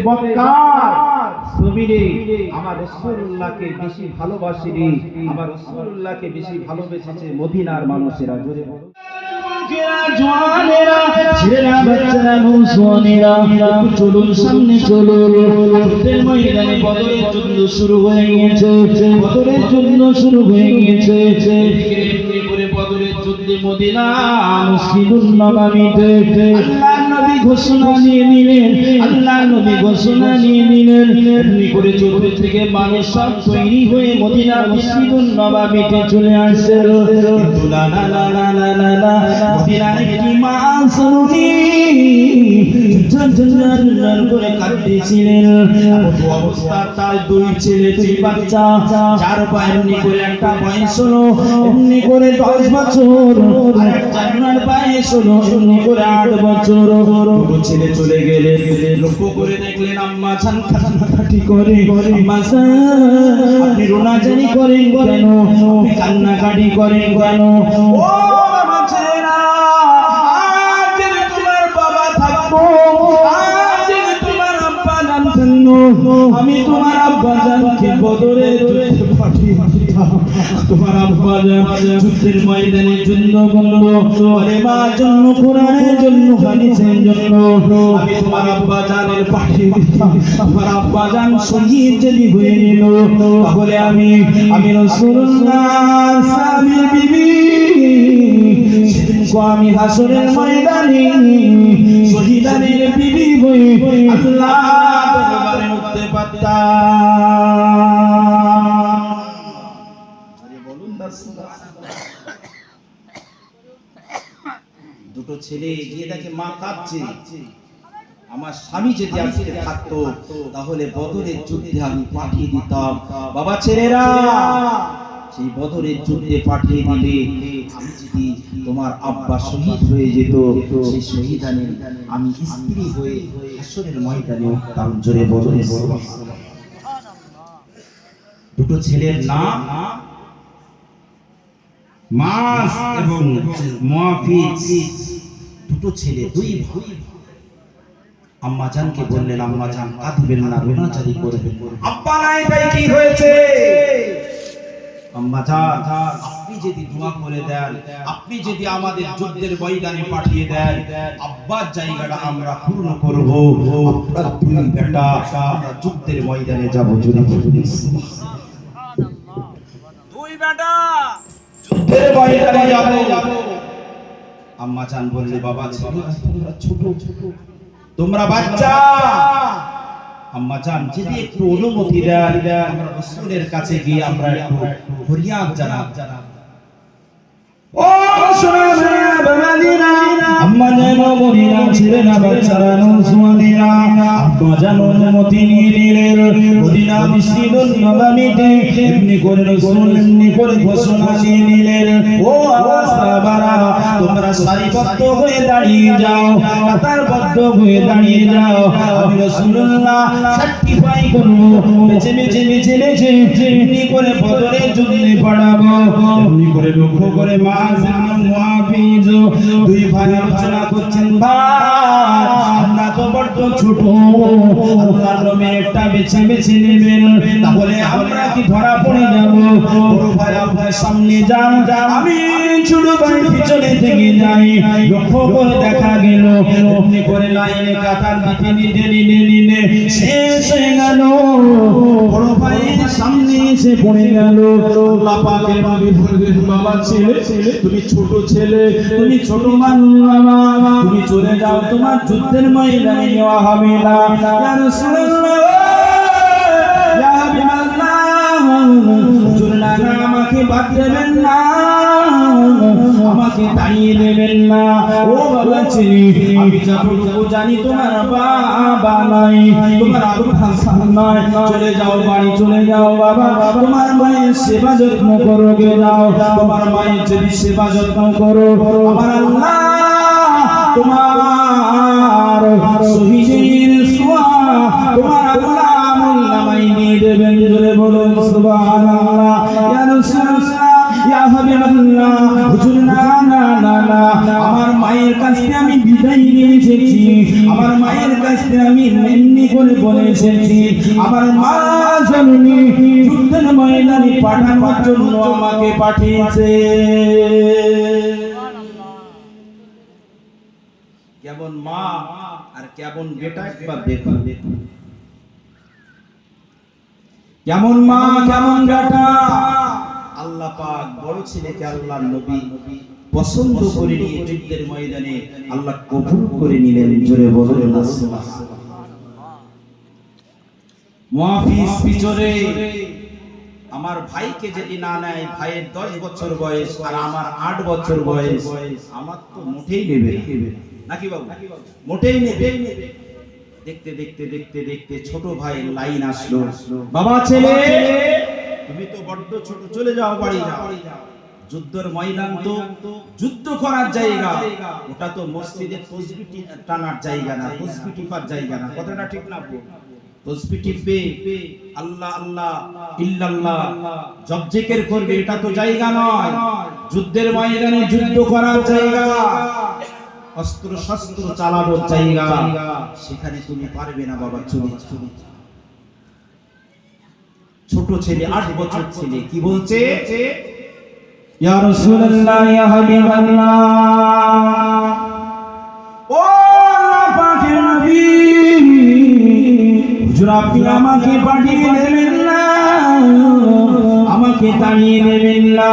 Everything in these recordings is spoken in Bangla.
বক্কার জমিনে আমার রাসূলুল্লাহকে বেশি ভালোবাসি রে, আমার রাসূলুল্লাহকে বেশি ভালোবেসেছে মদিনার মানুষেরা। জোরে বলো জওয়ানেরা, ছেলেরা, বাচ্চারা, নৌজওয়ানেরা, চলুন সামনে চলুন। যুদ্ধের ময়দানে বদরের যুদ্ধ শুরু হয়ে গিয়েছে, বদরের যুদ্ধ শুরু হয়ে গিয়েছে। এদিকে করে বদরের যুদ্ধে মদিনা মসজিদুন নববীতে আল্লাহর নবী ঘোষণা নিয়ে নিলেন, আল্লাহর নবী ঘোষণা নিয়ে নিলেন। এমনি করে চতুর্দিক থেকে মানুষ সব তৈরি হয়ে মদিনা মসজিদুন নববীতে চলে আসছে। কিন্তু না না না না না না না, মদিনার একটি মা সুনি ঝনঝন করে কাঁদতেছিলেন। কত অবস্থা, তার দুই ছেলে দুই বাচ্চা, চার পায়ে এমনি করে একটা বয়স হলো এমনি করে 10 বছর, আর একটা পায়ে হলো এমনি করে 8 বছর। দুটো ছেলে চলে গেলে লক্ষ্য করে দেখলেন আম্মা জান কান্নাকাটি করে। আম্মা জান আপনি রোনাজারি করেন কেন, আপনি কান্নাকাটি করেন কেন? ও আমার ছেলেরা, আজ তোমার বাবা থাকবো, আজ তোমার আব্বা জান থাকতো, আমি তোমার আব্বা জানকে বদরে যুদ্ধে পাঠিয়ে দিতাম। তোমার আব্বা জান যুদ্ধের ময়দানে যুদ্ধ করলো, আরে মা জন্য কোরআনের জন্য হাদিসের জন্য আমি তোমার আব্বা জানের পাঠিয়ে দিতাম। তোমার আব্বা জান শহীদ যদি হয়ে নিল, তাহলে আমি রাসূলুল্লাহ সাহাবীর বিবি সেদিনকে আমি হাসরের ময়দানে শহীদানের বিবি হয়ে আল্লাহ দরবারে উঠতে পারতাম। আরে বলুন না সুবহানাল্লাহ। দুটো ছেলে গিয়ে দেখে মা কাঁদছে। আমার স্বামী যদি আজকে থাকতো তাহলে বদরের যুদ্ধে আমি পাঠিয়ে দিতাম। বাবা ছেলেরা, সেই বদরের যুদ্ধে পাঠিয়ে দিলে আমি যদি তোমার আব্বা শহীদ হয়ে যেত, সেই শহীদানে আমি স্ত্রী হয়ে হাসরের ময়দানে উঠতাম। জোরে বলুন সুবহানাল্লাহ। দুটো ছেলের নাম মাস এবং মুআফিজ, দুটো ছেলে, দুই ভাই। আম্মা জানকে বললেন আম্মা জান কাঁদবেন না, রোনাজারি করবেন। আব্বা নাই তাই কি হয়েছে? আম্মা জান আপনি যদি দোয়া করে দেন, আপনি যদি আমাদের যুদ্ধের ময়দানে পাঠিয়ে দেন, আব্বার জায়গাটা আমরা পূর্ণ করব। আপনার দুই বেটা আমরা যুদ্ধের ময়দানে যাব। জোরে বলুন সুবহানাল্লাহ। দুই বেটা যুদ্ধের ময়দানে যাব। আম্মা জান বললে বাবা ছেলেরা তোমরা ছোট, তোমরা বাচ্চা, আম্মা জান যদি একটু অনুমতি দেন আমরা রাসূলের কাছে গিয়ে আমরা একটু ফরিয়াদ জানাব। ও সোনা বাবাজিরা, আম্মা জান মদিনা ছেলেরা বাচ্চারা নৌজওয়ানেরা, আব্বা জান অনুমতি নিয়ে নিলেন। মদিনা মসজিদুন নববীতে এমনি করে রাসূল এমনি করে ঘোষণা দিয়ে নিলেন, ও সাহাবারা তোমরা সারিবদ্ধ হয়ে দাঁড়িয়ে যাও, কাতারবদ্ধ হয়ে দাঁড়িয়ে যাও। আমি রাসূলুল্লাহ সার্টিফাই করব, বেঁচে বেঁচে বেঁচে বেঁচে এমনি করে বদরের যুদ্ধে পড়াবো। এমনি করে লক্ষ্য করে মাস এবং মুআফিজ দুই ভাই আলোচনা করছেন, ভাই আমরা তো বড় ছোট, আল্লাহর নবী একটা বেছে বেছে নেবেন, তাহলে আমরা কি ধরা পড়ে যাব? বড় ভাই আপনার সামনে যান, আমি ছোট ভাই পিছনে থেকে যাই। লক্ষ্য করে দেখা গেল এমনি করে লাইনে কাতার দিতে নিতে নিতে শেষ হয়ে গেল। বড় ভাই সামনে এসে পড়ে গেল। আল্লাহ পাকের নবী বললেন, বাবা ছেলে তুমি ছোট ছেলে, তুমি ছোট মানুষ, বাবা তুমি চলে যাও, তোমার যুদ্ধের ময়দানে নেওয়া হবে না। ইয়া রাসূলুল্লাহ, ইয়া হাবিবাল্লাহ, হুজুর না আমাকে বাদ দেবেন না, আমাকে তাড়িয়ে দেবেন না। ও বাবা ছেলে, আমি যতটুকু জানি তোমার বাবা নাই, তোমার আব্বা নাই, চলে যাও বাড়ি চলে যাও বাবা, তোমার মায়ের সেবা যত্ন করো গে যাও। তোমার মায়ের যদি সেবা যত্ন করো, আমার আল্লাহ তোমার শহীদের সওয়াব তোমার আল্লাহ আমল নামায় দিয়ে দেবেন। জোরে বলুন সুবহানাল্লাহ। ইয়া রাসূলুল্লাহ, ইয়া হাবিবাল্লাহ, হুজুর না না না না, আমার মায়ের মায়ের কাছ থেকে আমি বিদায় নিয়ে এসেছি, আমার মায়ের কাছ থেকে আমি এমনি করে বলে এসেছি, আমার মা জননী যুদ্ধের ময়দানে পাঠানোর জন্য আমাকে পাঠিয়েছে। কেমন মা আর কেমন বেটা একবার দেখুন। কেমন মা কেমন বেটা। আল্লাহ পাক বড় ছেলেকে আল্লাহর নবী পছন্দ করে নিয়ে যুদ্ধের ময়দানে আল্লাহ কবুল করে নিলেন। জোরে বলুন না সুবহানাল্লাহ। মুহাফিজ পিছরে আমার ভাইকে যদি না নেয়, ভাইয়ের 10 বছর বয়স আর আমার 8 বছর বয়স, আমার তো মোটেই নেবে না, নাকি বাবু? মোটেই নেবে। দেখতে দেখতে দেখতে দেখতে ছোট ভাইয়ের লাইন আসলো, বাবা ছেলে তুমি তো বড্ড ছোট, চলে যাও, বাড়ি যাও। যুদ্ধের ময়দান তো যুদ্ধ করার জায়গা, ওটা তো মসজিদের তাসবিহ টানার জায়গা না, তাসবিহ টিপার জায়গা না। কথাটা ঠিক না? তাসবিহ টিপবে, আল্লাহ আল্লাহ ইল্লাল্লাহ জপ জিকির করবে, এটা তো জায়গা নয়। যুদ্ধের ময়দানে যুদ্ধ করার জায়গা, অস্ত্র শস্ত্র চালানোর জায়গা, সেখানে তুমি পারবে না বাবা। চলে ছোট ছেলে, 8 বছর ছেলে কি বলছে? ইয়া রাসূলুল্লাহ ইয়া হাবিবাল্লাহ, ও আল্লাহ পাকের নবী, হুজুর আপনি আমাকে পাঠিয়ে দেবেন না, আমাকে তাড়িয়ে দেবেন না।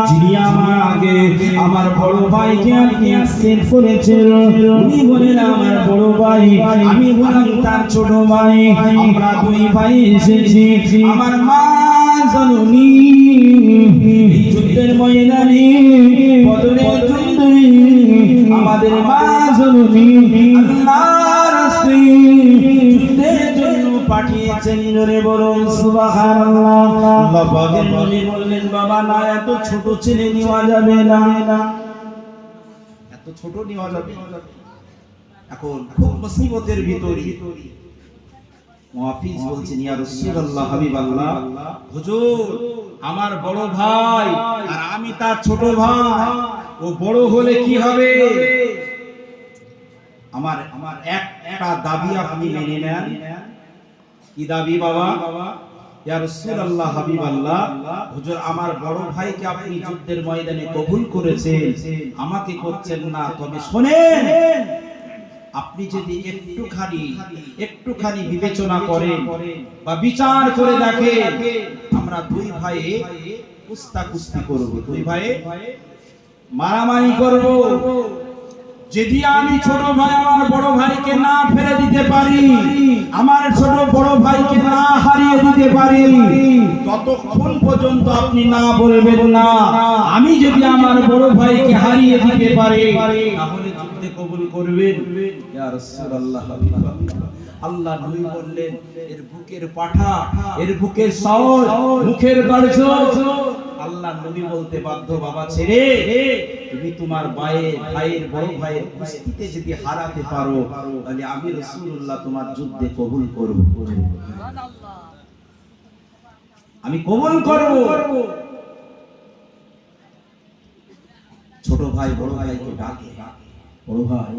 যিনি আমার আগে আমার বড় ভাইকে আপনি অ্যাকসেপ্ট করেছেন, উনি বলেন আমার বড় ভাই, আমি বললাম তার ছোট ভাই, আমরা 2 ভাই এসেছি। আমার মা জননী এই যুদ্ধের ময়দানে, বদরের যুদ্ধে আমাদের মা জননী আল্লাহর রাস্তায় যুদ্ধের জন্য পাঠিয়েছেন। জোরে বলুন সুবহানাল্লাহ। আল্লাহ পাকের নবী বললেন, বাবা না, এত ছোট ছেলে নেওয়া যাবে না, এত ছোট নেওয়া যাবে? এখন খুব মুসিবতের ভিতরে মুহাফিজ বলছেন, ইয়া রাসূলুল্লাহ হাবিবাল্লাহ, হুজুর আমার বড় ভাই আর আমি তার ছোট ভাই, ও বড় হলে কি হবে? আমার একটা দাবি আপনি মেনে নেন। কি দাবি বাবা? ইয়া রাসূলুল্লাহ হাবিবাল্লাহ, হুজুর আমার বড় ভাইকে আপনি যুদ্ধের ময়দানে কবুল করেছেন, আমাকে করছেন না। তবে শুনেন, আপনি যদি একটুখানি বিবেচনা করেন বা বিচার করে দেখেন, আমরা 2 ভাইয়ে কুস্তি করব, 2 ভাইয়ে মারামারি করব। যদি আমি ছোট ভাই আমার বড় ভাইকে না ফেলে দিতে পারি, আমার ছোট বড় ভাইকে না হারিয়ে দিতে পারি, ততক্ষণ পর্যন্ত আপনি না বলবেন না। আমি যদি আমার বড় ভাইকে হারিয়ে দিতে পারি, তাহলে যুদ্ধে কবুল করবেন। ইয়া রাসূলুল্লাহ, আল্লাহ নবী বললেন, এর বুকের পাঠা, এর বুকের সাহস, মুখের গর্জন। আল্লাহ নবী বলতে বাধ্য, বাবা ছেড়ে, তুমি তোমার ভাইয়ের বড় ভাইয়ের কুস্তিতে যদি হারাতে পারো, তাহলে আমি রাসূলুল্লাহ তোমার যুদ্ধে কবুল করব, আমি কবুল করব। ছোট ভাই বড় ভাইকে ডাকে, বড় ভাই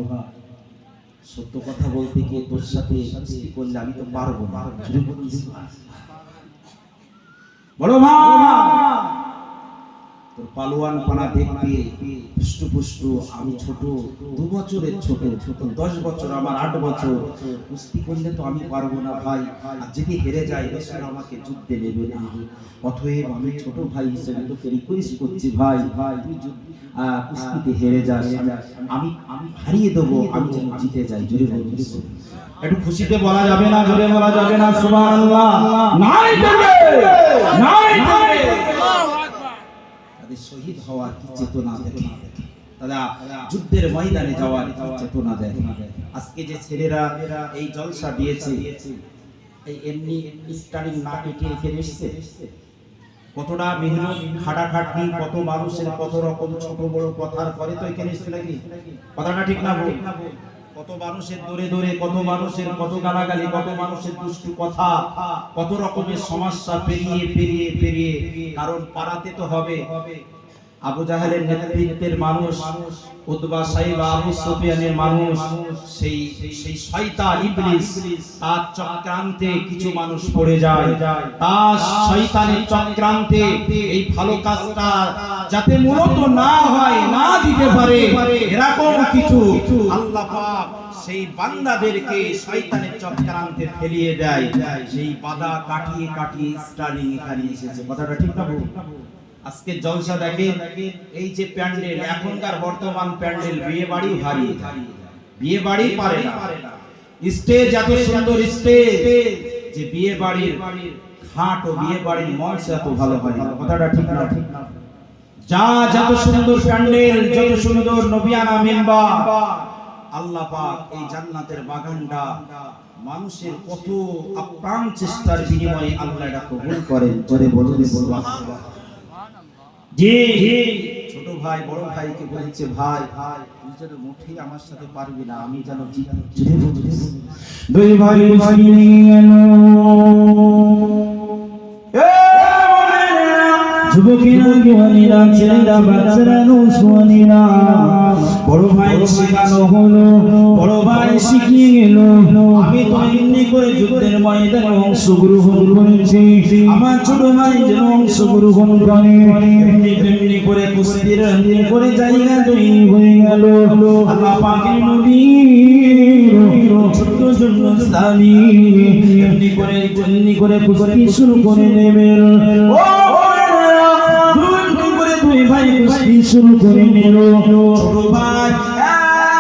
সত্য কথা বলতে কি তোর সাথে কুস্তি করলে আমি তো পারবো না। বড় ভাই তোর পালোয়ান পানা দেখতে পুষ্টু, আমি ছোট, 2 বছরের ছোট, 10 বছর আমার 8 বছর, কুস্তি করলে তো আমি পারবো না ভাই, আর যদি হেরে যাই রাসূল আমাকে যুদ্ধে নেবে না। অতএব আমি ছোট ভাই হিসেবে তোকে রিকোয়েস্ট করছি, ভাই তুই কুস্তিতে হেরে যাস, আমি হারিয়ে দেবো, আমি যেন জিতে যাই। জোরে বলুন, একটু খুশিতে বলা যাবে না? জোরে বলা যাবে না? সুবহানাল্লাহ। নাই দেবে, নাই দেবে। তাদের শহীদ হওয়ার কি চেতনা দেখে, তারা যুদ্ধের ময়দানে যাওয়ার কি চেতনা দেয়। আজকে যে ছেলেরা এই জলসা দিয়েছে, এই এমনি স্টারিং না কেটে এখানে এসেছে, কতটা মেহনত খাটাখাটনি, কত মানুষের কত রকম ছোট বড় কথার পরে তো এখানে এসেছে, নাকি? কথাটা ঠিক না? কত মানুষের দৌড়ে দৌড়ে, কত মানুষের কত গালাগালি, কত মানুষের দুষ্টু কথা, কত রকমের সমস্যা পেরিয়ে পেরিয়ে পেরিয়ে, কারণ পারাতে তো হবে। আবু জাহেলের নেতৃত্বের মানুষ, উতবা সাইবা আবু সুফিয়ানের মানুষ, সেই শয়তান ইবলিস তার চক্রান্তে কিছু মানুষ পড়ে যায়। তার শয়তানের চক্রান্তে এই ভালো কাজটা যাতে মূলত না হয়, না দিতে পারে, এরকম কিছু আল্লাহ পাক সেই বান্দাদেরকে শয়তানের চক্রান্তে ফেলিয়ে দেয়। সেই বাধা কাটিয়ে কাটিয়ে স্টার্লিং এখানে এসেছে। কথাটা ঠিক না বলুন? আজকে জলসা দেখেন, এই যে প্যান্ডেল, এখনকার বর্তমান প্যান্ডেল বিয়ে বাড়ি হারিয়ে যায়, বিয়ে বাড়ি পারে না। স্টেজ এত সুন্দর স্টেজ যে বিয়ে বাড়ির খাট ও বিয়ে বাড়ির মঞ্চ এত ভালো হয় না। কথাটা ঠিক না? যা যত সুন্দর প্যান্ডেল, যত সুন্দর নবিয়ানা মেম্বার, আল্লাহ পাক এই জান্নাতের বাগানটা মানুষের কত আপ্রাণ চেষ্টার বিনিময়ে আল্লাহ এটা কবুল করেন। জোরে বলুন সুবহানাল্লাহ। জি ছোট ভাই বড় ভাইকে বলেছে, ভাই তুই যেন মুঠেই আমার সাথে পারবি না, আমি যেন জিতে। দুই ভাই মিলে গেল, যুবকেরা জওয়ানেরা ছেলেরা বাচ্চারা নৌজওয়ানেরা, বড় ভাই শেখানো হলো, বড় ভাই শিখিয়ে গেল। আমি তো এমনি করে যুদ্ধের ময়দানে অংশগ্রহণ করেছি, আমার ছোট ভাই যেন অংশগ্রহণ করে। এমনি করে কুস্তির এমনি করে জায়গা তৈরি হয়ে গেল। আল্লাহ পাকের নবীর ছোট্ট জন্য সালি এমনি করে কুস্তি শুরু করে নেবেন। দুই ভাই কুস্তি শুরু করে নিল। ছোট ভাই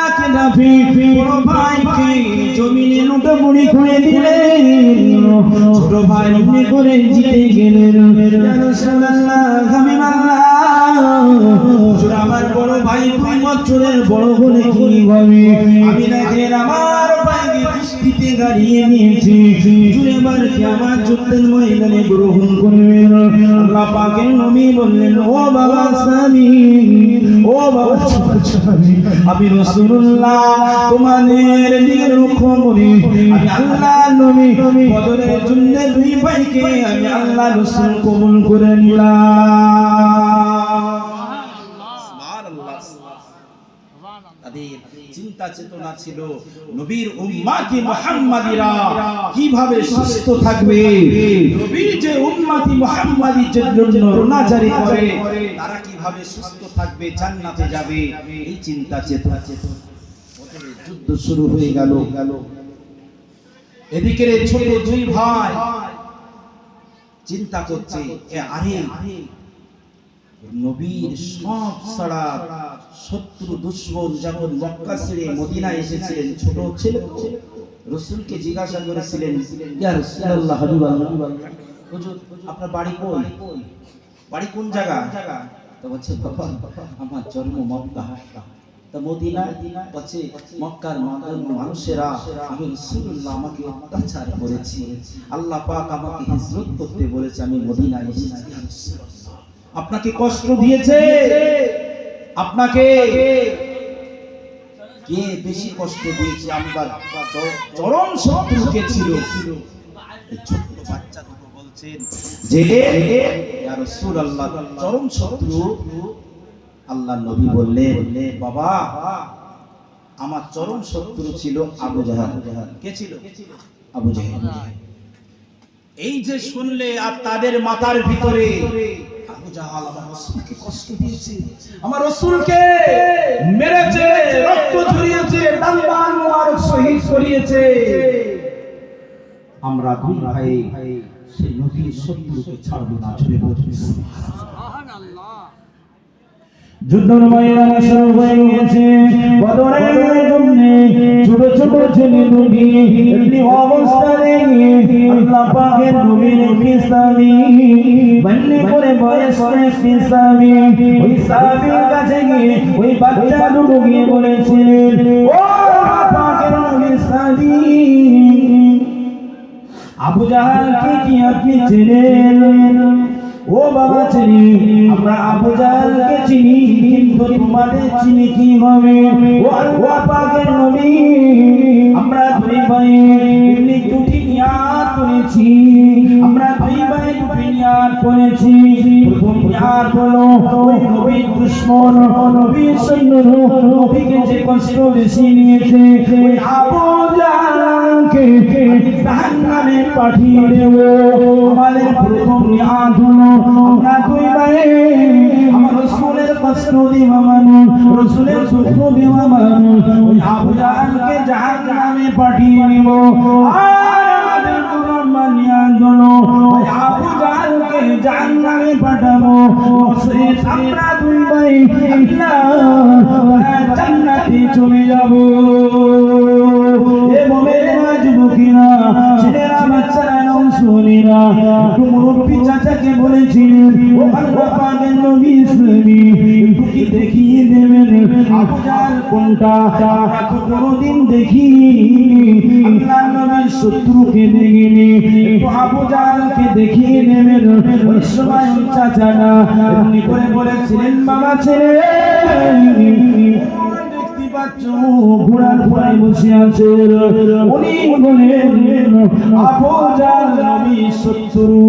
এক লাফে বড় ভাইকে জমিনে লুটাপুরি করে দিলেন। ছোট ভাই এমনি করে জিতে গেলেন। ইয়া রাসূলুল্লাহ, আমার বড় ভাই 2 বছরের বড় হলে কি হবে? আমি দেখেন আমার ভাইকে কুস্তিতে গাড়িয়ে নিয়েছি, এবার কি আমার যুদ্ধের ময়দানে গ্রহণ করবেন? আল্লাহ পাকের নবী বললেন, ও বাবা সামি, ও বাবা সামি, আমি রাসূলুল্লাহ তোমাদের দিকে লক্ষ্য করি, আমি আল্লাহর নবী বদরের যুদ্ধে 2 ভাইকে আমি আল্লাহ রাসূল কবুল করে নিলাম। তাদের চিন্তা চেতনা ছিল নবীর উম্মতি মুহাম্মাদিরা কিভাবে সুস্থ থাকবে, নবী যে উম্মতি মুহাম্মাদির জন্য রোনাজারি করে তারা কিভাবে সুস্থ থাকবে, জান্নাতে যাবে, এই চিন্তা চেতনা। যুদ্ধ শুরু হয়ে গেল। এদিকে ছোট 2 ভাই চিন্তা করছে, আরে নবীর সব সারা শত্রু দুশমন যখন মক্কা ছেড়ে মদিনায় এসেছিলেন, ছোট ছেলে রাসূলকে জিজ্ঞাসা করেছিলেন, ইয়া রাসূলুল্লাহ, হাবিবাল্লাহ, হুজুর আপনার বাড়ি কই, বাড়ি কোন জায়গা? তো বলছে, বাবা আমার জন্ম মক্কা। তো মদিনা বলছে, মক্কার মানুষেরা আমি রাসূলুল্লাহ আমাকে অত্যাচার করেছি, আল্লাহ পাক আমাকে হিজরত করতে বলেছে, আমি মদিনায় এসেছি। ইয়া রাসূলুল্লাহ, আপনাকে কষ্ট দিয়েছে? আপনাকে কে বেশি কষ্ট দিয়েছে? আমরা চরম শত্রু কে ছিল? ছোট্ট বাচ্চা দুটো বলছেন যে ইয়া রাসূলুল্লাহ চরম শত্রু। আল্লাহর নবী বললেন, বাবা আমার চরম শত্রু ছিল আবু জাহেল। কে ছিল? আবু জাহেল। এই যে শুনলে আর তাদের মাথার ভিতরে আবু জাহেল আমার রাসূলকে কষ্ট দিয়েছে, আমার রাসূলকে মেরেছে, রক্ত ঝরিয়েছে, দান মোবারক শহীদ করিয়েছে, আমরা 2 ভাই সেই নবীর শত্রুকে ছাড়ব না। জোরে বলুন সুবহানাল্লাহ। যুদ্ধের ময়দানে শুরু হয়ে গেছে। বদরের যুদ্ধে ছোট ছোট ছেলে নবী এমনি অবস্থায় আল্লাহ পাকের নবীর কিসাবি বন্নে করে বয়স কিসাবি, ওই সাহাবীর কাছে গিয়ে ওই বাচ্চা দুটো গিয়ে বলেছিলেন, ও আল্লাহ পাকের নবী সাহাবী, আবু জাহেলকে কি আপনি চেনেন? ও বাবা চিনি, আমরা আবু জাহেলকে চিনি, কিন্তু তোমাদের চিনি কি হবে? ও আল্লাহ পাকের নবী, আমরা 2 ভাই এমনি 2টি নিয়াত করেছি, আমরা 2 ভাই 2টি নিয়াত করেছি। প্রথম নিয়াত হলো ওই নবীর দুশমন নবীর সৈন্য নবীকে যে কষ্ট বেশি নিয়েছে ওই আবু জাহলকে জাহান্নামে পাঠিয়ে দেব। আমাদের প্রথম নিয়াত হলো আমরা দুই ভাই আমার রাসূলের কষ্ট দেওয়া মানুষ, রাসূলের দুঃখ দেওয়া মানুষ ওই আবু জাহলকে জাহান্নামে পাঠিয়ে দেব। আর আমাদের দুই নম্বর নিয়াত হলো ওই আবু জাহলকে জাহান্নামে পাঠাবো। অবশেষে আমরা দুই ভাই আল্লাহর জান্নাতে চলে যাব। এ মুমিনেরা, যুবকেরা, ছেলেরা, বাচ্চারা, নওজোয়ানেরা, একটু মুরব্বি চাচাকে বলেছিলেন ও আল্লাহ পাকের নবী ইসলামী একটু কি দেখিয়ে দেবেন আবু জাহল কোনটা? আমরা তো কোনোদিন দেখিনি, আল্লাহর নবীর শত্রুকে দেখিনি, একটু আবু জাহলকে দেখিয়ে দেবেন। ওই সময় ওই চাচারা এমনি করে বলেছিলেন, বাবা ছেলে দেখতে পাচ্ছ ঘোড়ার উপরে বসে আছে, উনি বলেন আবু জাহল নবীর শত্রু।